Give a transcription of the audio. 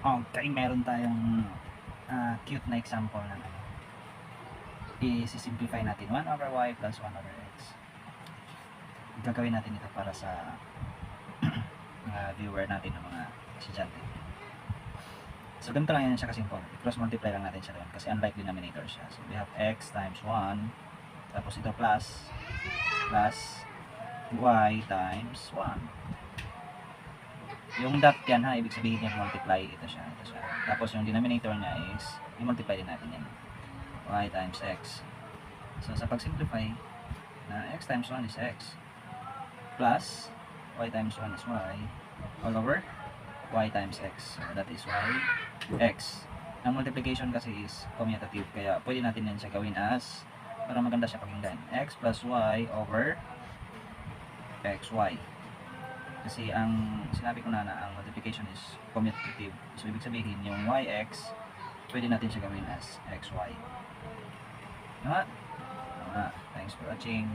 Okay, meron tayong cute na example na i-simplify natin 1 over y plus 1 over x. Gagawin natin ito para sa mga viewer natin ng mga estudyante. So ganito lang yan siya kasimple. Cross multiply lang natin siya doon kasi unlike denominator siya. So we have x times 1 tapos ito plus y times 1. Yung dot yan ha, ibig sabihin yung multiply, ito siya. Tapos yung denominator niya is, i-multiply din natin yan. Y times x. So sa pag-simplify, na x times 1 is x, plus y times 1 is y, all over y times x. So that is y, x. Ang multiplication kasi is commutative, kaya pwede natin yan siya gawin as, para maganda siya pakinggan, x plus y over xy. Kasi ang sinabi ko na ang multiplication is commutative. So ibig sabihin yung yx pwede natin siya gawin as xy. Tama? Tama. Thanks for watching.